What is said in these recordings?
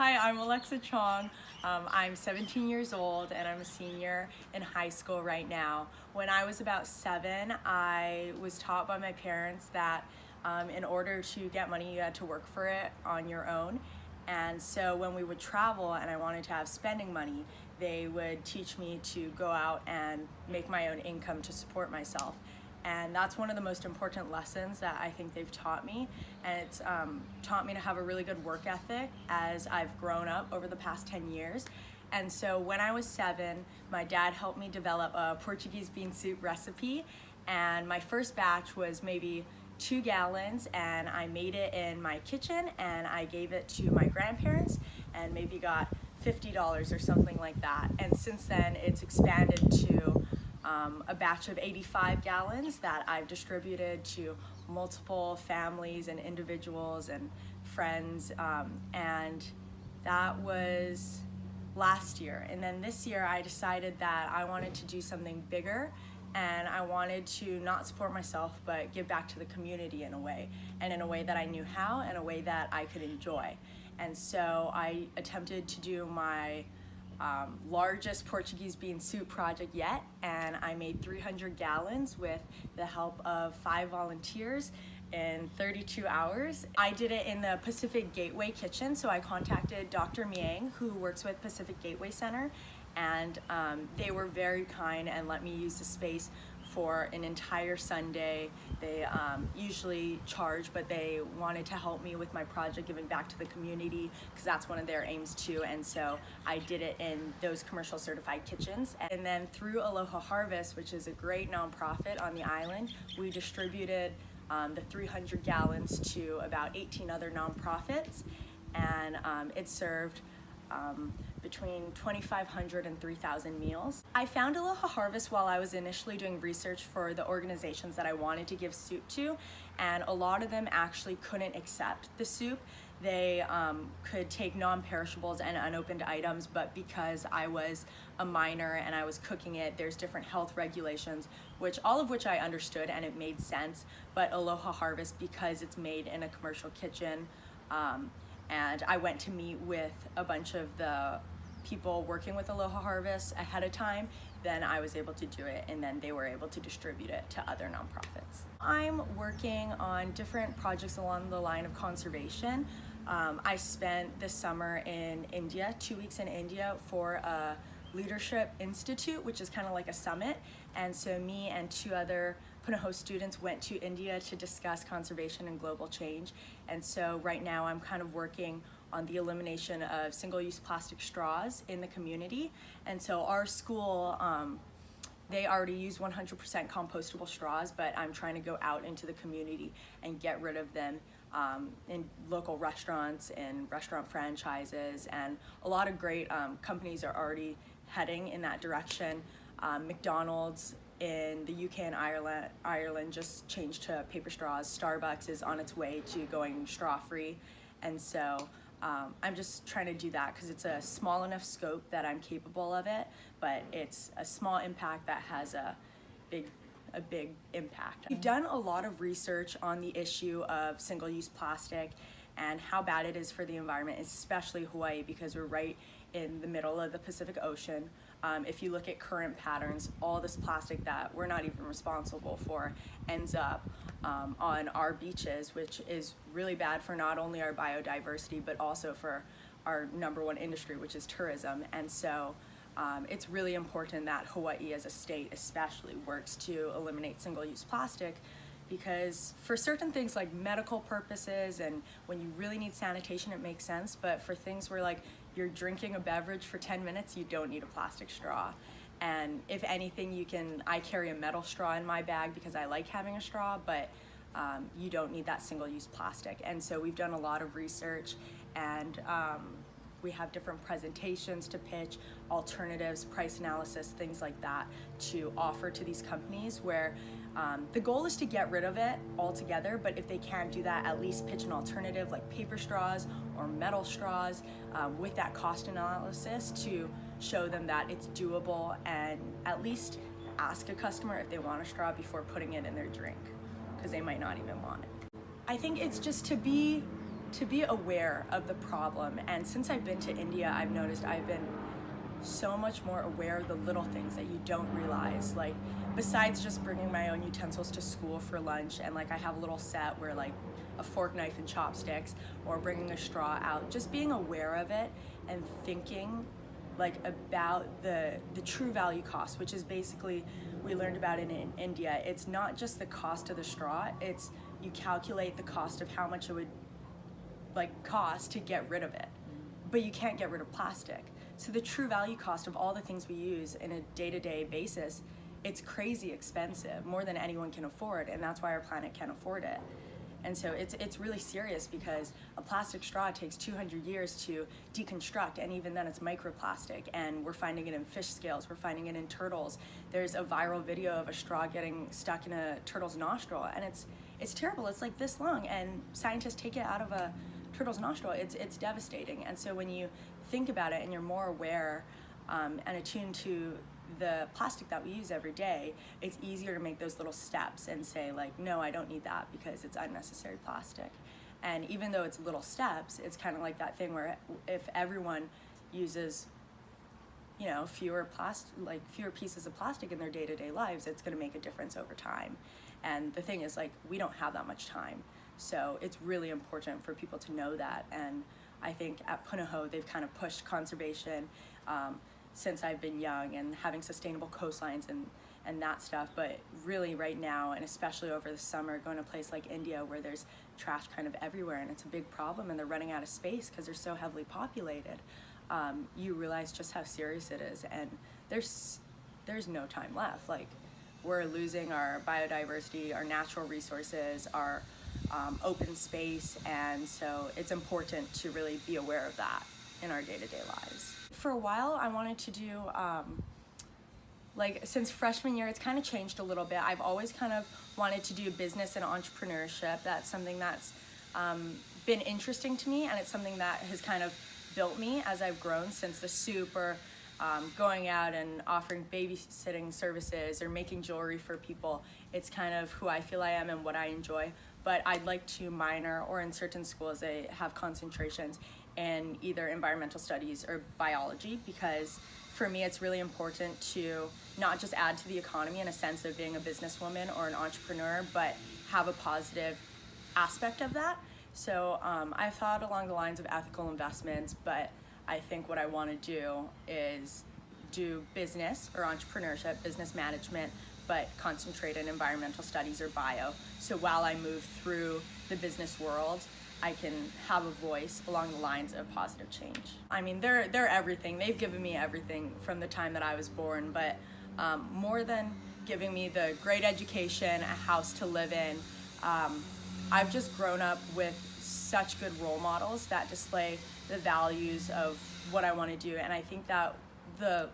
Hi, I'm Alexa Chong. I'm 17 years old and I'm a senior in high school right now. When I was about 7, I was taught by my parents that in order to get money, you had to work for it on your own. And so when we would travel and I wanted to have spending money, they would teach me to go out and make my own income to support myself. And that's one of the most important lessons that I think they've taught me. And it's taught me to have a really good work ethic as I've grown up over the past 10 years. And so when I was 7, my dad helped me develop a Portuguese bean soup recipe. And my first batch was maybe 2 gallons, and I made it in my kitchen and I gave it to my grandparents and maybe got $50 or something like that. And since then it's expanded to a batch of 85 gallons that I've distributed to multiple families and individuals and friends, and that was last year. And then this year I decided that I wanted to do something bigger, and I wanted to not support myself but give back to the community in a way, and in a way that I knew how, and a way that I could enjoy. And so I attempted to do my largest Portuguese bean soup project yet, and I made 300 gallons with the help of 5 volunteers in 32 hours. I did it in the Pacific Gateway kitchen, so I contacted Dr. Miang, who works with Pacific Gateway Center, and they were very kind and let me use the space for an entire Sunday. They usually charge, but they wanted to help me with my project, giving back to the community, because that's one of their aims too. And so I did it in those commercial certified kitchens. And then through Aloha Harvest, which is a great nonprofit on the island, we distributed the 300 gallons to about 18 other nonprofits, and it served between 2,500 and 3,000 meals. I found Aloha Harvest while I was initially doing research for the organizations that I wanted to give soup to, and a lot of them actually couldn't accept the soup. They could take non-perishables and unopened items, but because I was a minor and I was cooking it, there's different health regulations, all of which I understood and it made sense. But Aloha Harvest, because it's made in a commercial kitchen, and I went to meet with a bunch of the people working with Aloha Harvest ahead of time, then I was able to do it, and then they were able to distribute it to other nonprofits. I'm working on different projects along the line of conservation. I spent this summer in India, 2 weeks in India for a leadership institute, which is kind of like a summit. And so me and 2 other Punahou students went to India to discuss conservation and global change. And so right now I'm kind of working on the elimination of single-use plastic straws in the community. And so our school, they already use 100% compostable straws, but I'm trying to go out into the community and get rid of them in local restaurants and restaurant franchises. And a lot of great companies are already heading in that direction. McDonald's in the UK and Ireland just changed to paper straws. Starbucks is on its way to going straw-free. And so I'm just trying to do that because it's a small enough scope that I'm capable of it, but it's a small impact that has a big impact. We've done a lot of research on the issue of single-use plastic and how bad it is for the environment, especially Hawaii, because we're right in the middle of the Pacific Ocean. If you look at current patterns, all this plastic that we're not even responsible for ends up on our beaches, which is really bad for not only our biodiversity, but also for our #1 industry, which is tourism. And so it's really important that Hawaii as a state especially works to eliminate single-use plastic, because for certain things like medical purposes and when you really need sanitation, it makes sense. But for things where like you're drinking a beverage for 10 minutes, you don't need a plastic straw. And if anything, I carry a metal straw in my bag because I like having a straw, but you don't need that single-use plastic. And so we've done a lot of research, and we have different presentations to pitch, alternatives, price analysis, things like that to offer to these companies, where the goal is to get rid of it altogether, but if they can't do that, at least pitch an alternative like paper straws or metal straws with that cost analysis to show them that it's doable, and at least ask a customer if they want a straw before putting it in their drink, because they might not even want it. I think it's just to be to be aware of the problem. And since I've been to India, I've noticed I've been so much more aware of the little things that you don't realize. Like, besides just bringing my own utensils to school for lunch, and like I have a little set where like a fork, knife, and chopsticks, or bringing a straw out, just being aware of it and thinking like about the true value cost, which is basically, we learned about it in India. It's not just the cost of the straw, it's you calculate the cost of how much it would like cost to get rid of it, but you can't get rid of plastic. So the true value cost of all the things we use in a day-to-day basis, it's crazy expensive, more than anyone can afford, and that's why our planet can't afford it. And so it's really serious, because a plastic straw takes 200 years to deconstruct, and even then it's microplastic, and we're finding it in fish scales, we're finding it in turtles. There's a viral video of a straw getting stuck in a turtle's nostril, and it's terrible. It's like this long, and scientists take it out of a turtle's nostril. It's devastating. And so when you think about it and you're more aware and attuned to the plastic that we use every day, it's easier to make those little steps and say like, no, I don't need that because it's unnecessary plastic. And even though it's little steps, it's kind of like that thing where if everyone uses, you know, fewer pieces of plastic in their day-to-day lives, it's going to make a difference over time. And the thing is, like, we don't have that much time, so it's really important for people to know that. And I think at Punahou, they've kind of pushed conservation since I've been young, and having sustainable coastlines and that stuff. But really right now, and especially over the summer, going to a place like India where there's trash kind of everywhere, and it's a big problem, and they're running out of space because they're so heavily populated, you realize just how serious it is. And there's no time left. Like, we're losing our biodiversity, our natural resources, our open space, and so it's important to really be aware of that in our day-to-day lives. For a while, I wanted to do, like, since freshman year, it's kind of changed a little bit. I've always kind of wanted to do business and entrepreneurship. That's something that's been interesting to me, and it's something that has kind of built me as I've grown, since the soup, or going out and offering babysitting services or making jewelry for people. It's kind of who I feel I am and what I enjoy. But I'd like to minor, or in certain schools they have concentrations in either environmental studies or biology, because for me it's really important to not just add to the economy in a sense of being a businesswoman or an entrepreneur, but have a positive aspect of that. So I've thought along the lines of ethical investments, but I think what I want to do is do business or entrepreneurship, business management, but concentrate in environmental studies or bio. So while I move through the business world, I can have a voice along the lines of positive change. I mean, they're everything. They've given me everything from the time that I was born, but more than giving me the great education, a house to live in, I've just grown up with such good role models that display the values of what I want to do. And I think that the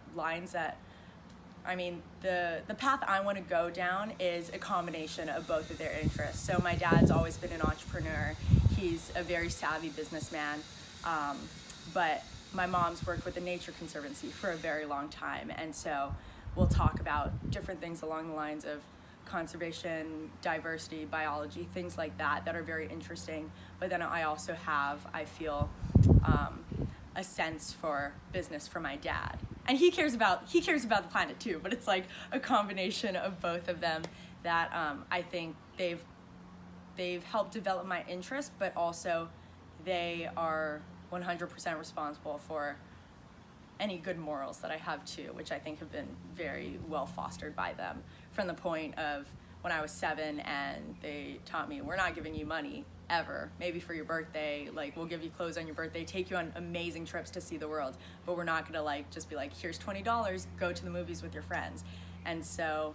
path I want to go down is a combination of both of their interests. So my dad's always been an entrepreneur. He's a very savvy businessman, but my mom's worked with the Nature Conservancy for a very long time. And so we'll talk about different things along the lines of conservation, diversity, biology, things like that are very interesting. But then I also have, I feel, a sense for business for my dad. And he cares about the planet too, but it's like a combination of both of them that I think they've helped develop my interest, but also they are 100% responsible for any good morals that I have too, which I think have been very well fostered by them, from the point of when I was 7 and they taught me, we're not giving you money ever, maybe for your birthday, like we'll give you clothes on your birthday, take you on amazing trips to see the world, but we're not gonna like just be like, here's $20, go to the movies with your friends. And so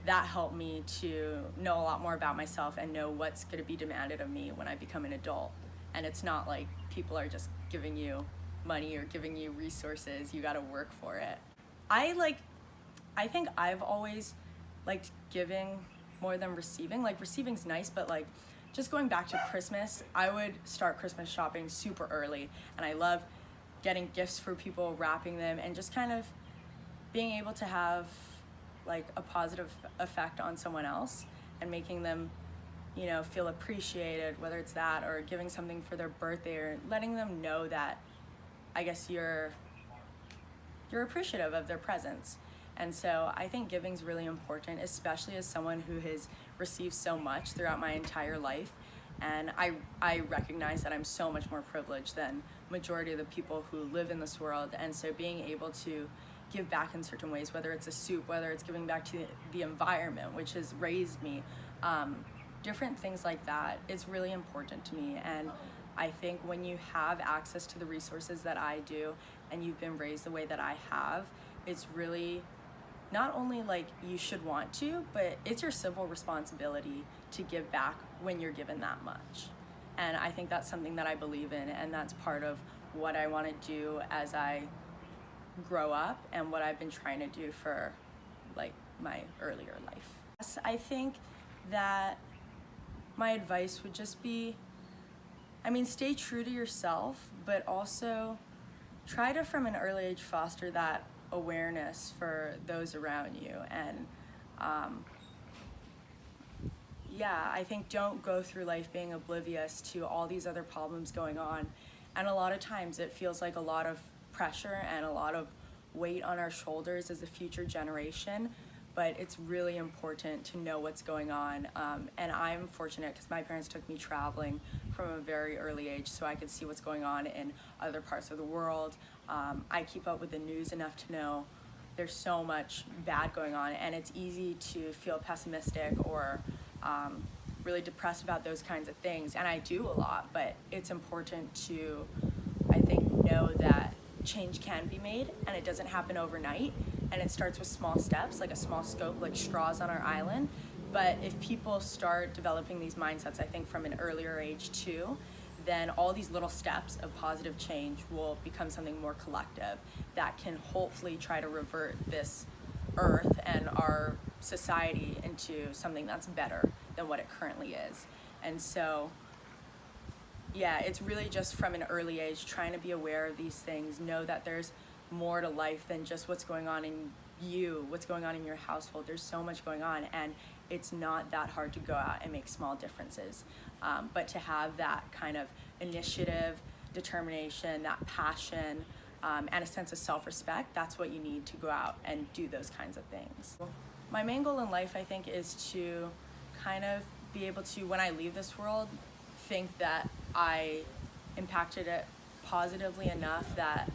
that helped me to know a lot more about myself and know what's gonna be demanded of me when I become an adult. And it's not like people are just giving you money or giving you resources, you gotta work for it. I think I've always liked giving more than receiving. Like, receiving's nice, but like just going back to Christmas, I would start Christmas shopping super early, and I love getting gifts for people, wrapping them, and just kind of being able to have like a positive effect on someone else and making them you know, feel appreciated, whether it's that or giving something for their birthday, or letting them know that I guess you're appreciative of their presence. And so I think giving is really important, especially as someone who has received so much throughout my entire life. And I recognize that I'm so much more privileged than majority of the people who live in this world. And so being able to give back in certain ways, whether it's a soup, whether it's giving back to the environment, which has raised me, different things like that, is really important to me. And I think when you have access to the resources that I do, and you've been raised the way that I have, it's really not only like you should want to, but it's your civil responsibility to give back when you're given that much. And I think that's something that I believe in, and that's part of what I want to do as I grow up, and what I've been trying to do for like my earlier life. I think that my advice would just be, I mean, stay true to yourself, but also try to, from an early age, foster that awareness for those around you. And yeah, I think don't go through life being oblivious to all these other problems going on. And a lot of times it feels like a lot of pressure and a lot of weight on our shoulders as a future generation, but it's really important to know what's going on. And I'm fortunate because my parents took me traveling from a very early age, so I could see what's going on in other parts of the world. I keep up with the news enough to know there's so much bad going on, and it's easy to feel pessimistic or really depressed about those kinds of things. And I do a lot, but it's important to, I think, know that change can be made, and it doesn't happen overnight, and it starts with small steps, like a small scope, like straws on our island. But if people start developing these mindsets, I think from an earlier age too, then all these little steps of positive change will become something more collective that can hopefully try to revert this earth and our society into something that's better than what it currently is. And so yeah, it's really just from an early age trying to be aware of these things, know that there's more to life than just what's going on in you, what's going on in your household. There's so much going on, and it's not that hard to go out and make small differences. But to have that kind of initiative, determination, that passion, and a sense of self-respect, that's what you need to go out and do those kinds of things. My main goal in life, I think, is to kind of be able to, when I leave this world, think that I impacted it positively enough that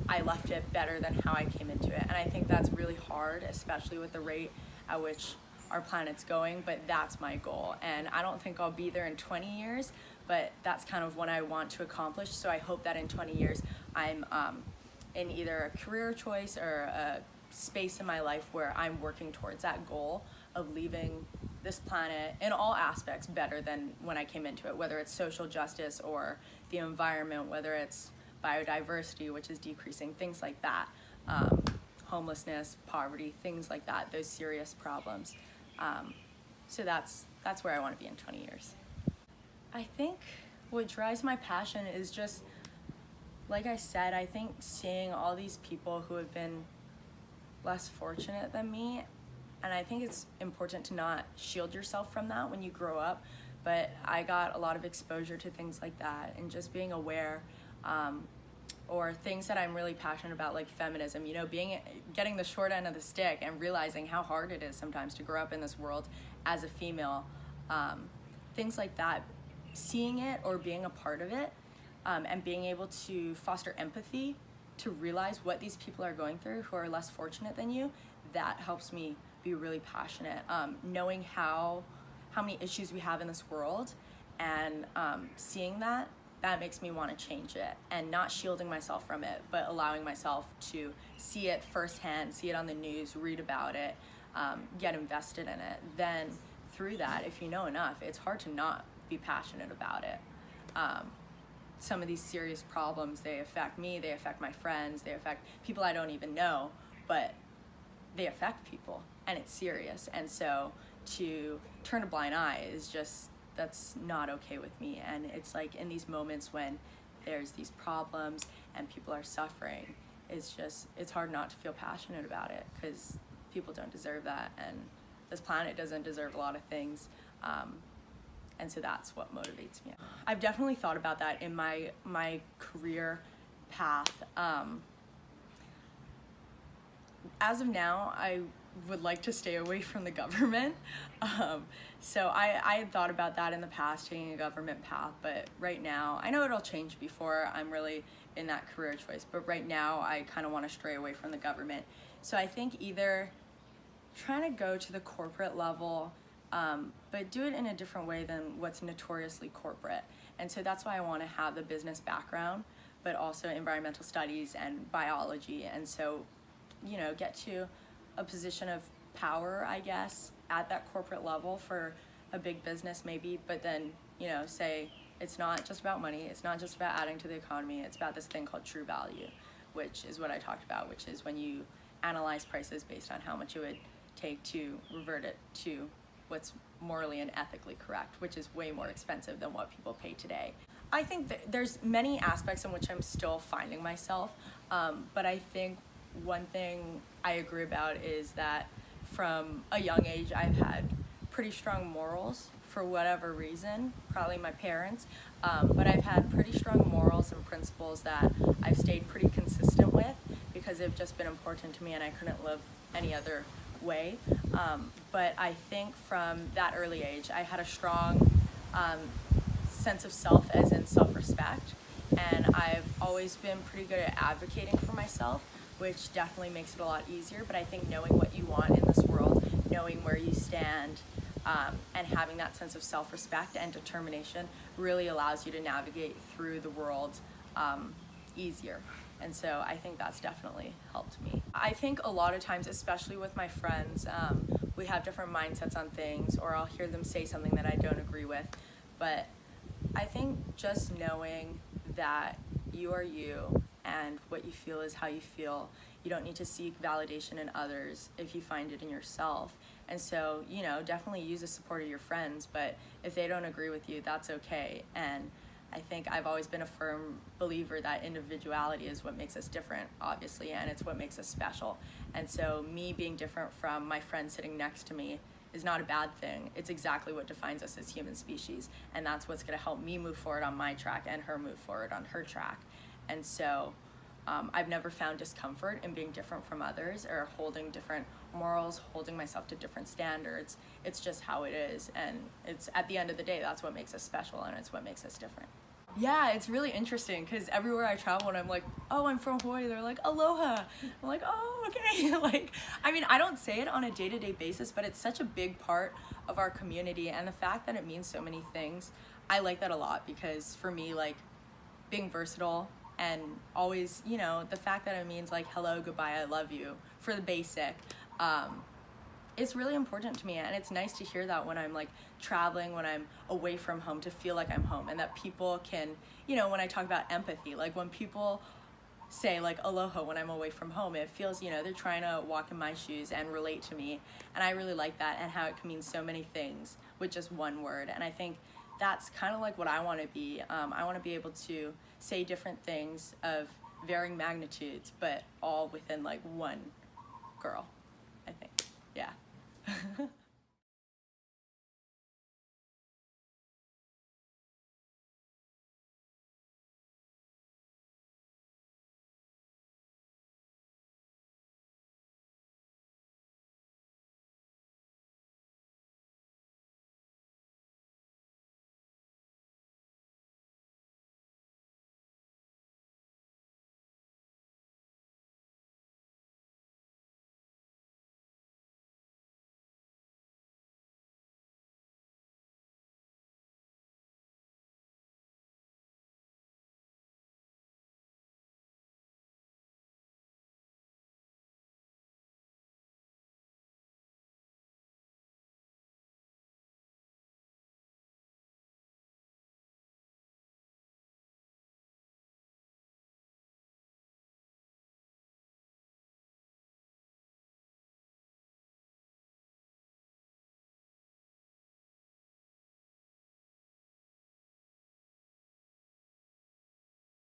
I left it better than how I came into it. And I think that's really hard, especially with the rate at which our planet's going, but that's my goal. And I don't think I'll be there in 20 years, but that's kind of what I want to accomplish. So I hope that in 20 years I'm in either a career choice or a space in my life where I'm working towards that goal of leaving this planet in all aspects better than when I came into it, whether it's social justice or the environment, whether it's biodiversity, which is decreasing, things like that, homelessness, poverty, things like that, those serious problems. So that's where I want to be in 20 years. I think what drives my passion is just, like I said, I think seeing all these people who have been less fortunate than me, and I think it's important to not shield yourself from that when you grow up, but I got a lot of exposure to things like that, and just being aware, or things that I'm really passionate about, like feminism, you know, getting the short end of the stick and realizing how hard it is sometimes to grow up in this world as a female, things like that, seeing it or being a part of it, and being able to foster empathy, to realize what these people are going through who are less fortunate than you, that helps me be really passionate. Knowing how many issues we have in this world, and seeing that makes me want to change it, and not shielding myself from it, but allowing myself to see it firsthand, see it on the news, read about it, get invested in it. Then through that, if you know enough, it's hard to not be passionate about it. Some of these serious problems, they affect me, they affect my friends, they affect people I don't even know, but they affect people, and it's serious. And so to turn a blind eye is just, that's not okay with me. And it's like in these moments when there's these problems and people are suffering, it's hard not to feel passionate about it, because people don't deserve that, and this planet doesn't deserve a lot of things. And so that's what motivates me. I've definitely thought about that in my career path. As of now, I would like to stay away from the government. So I had thought about that in the past, taking a government path, but right now, I know it'll change before I'm really in that career choice, but right now I kind of want to stray away from the government. So I think either trying to go to the corporate level, but do it in a different way than what's notoriously corporate. And so that's why I want to have the business background, but also environmental studies and biology. And so, you know, get to a position of power, I guess, at that corporate level for a big business maybe, but then, you know, say it's not just about money, it's not just about adding to the economy, it's about this thing called true value, which is what I talked about, which is when you analyze prices based on how much it would take to revert it to what's morally and ethically correct, which is way more expensive than what people pay today. I think that there's many aspects in which I'm still finding myself, but I think one thing I agree about is that from a young age I've had pretty strong morals for whatever reason, probably my parents, but I've had pretty strong morals and principles that I've stayed pretty consistent with because they've just been important to me and I couldn't live any other way. But I think from that early age I had a strong sense of self, as in self-respect, and I've always been pretty good at advocating for myself, which definitely makes it a lot easier. But I think knowing what you want in this world, knowing where you stand, and having that sense of self-respect and determination really allows you to navigate through the world easier. And so I think that's definitely helped me. I think a lot of times, especially with my friends, we have different mindsets on things, or I'll hear them say something that I don't agree with. But I think just knowing that you are you and what you feel is how you feel. You don't need to seek validation in others if you find it in yourself. And so, you know, definitely use the support of your friends, but if they don't agree with you, that's okay. And I think I've always been a firm believer that individuality is what makes us different, obviously, and it's what makes us special. And so me being different from my friend sitting next to me is not a bad thing. It's exactly what defines us as human species. And that's what's gonna help me move forward on my track and her move forward on her track. And so I've never found discomfort in being different from others or holding different morals, holding myself to different standards. It's just how it is. And it's, at the end of the day, that's what makes us special and it's what makes us different. Yeah, it's really interesting because everywhere I travel and I'm like, oh, I'm from Hawaii, they're like, aloha. I'm like, oh, okay. Like, I mean, I don't say it on a day-to-day basis, but it's such a big part of our community. And the fact that it means so many things, I like that a lot because for me, like, being versatile and always, you know, the fact that it means like hello, goodbye, I love you for the basic, it's really important to me. And it's nice to hear that when I'm like traveling, when I'm away from home, to feel like I'm home, and that people can, you know, when I talk about empathy, like when people say like aloha when I'm away from home, it feels, you know, they're trying to walk in my shoes and relate to me. And I really like that, and how it can mean so many things with just one word. And I think that's kind of like what I want to be. I want to be able to say different things of varying magnitudes, but all within like one girl, I think. Yeah.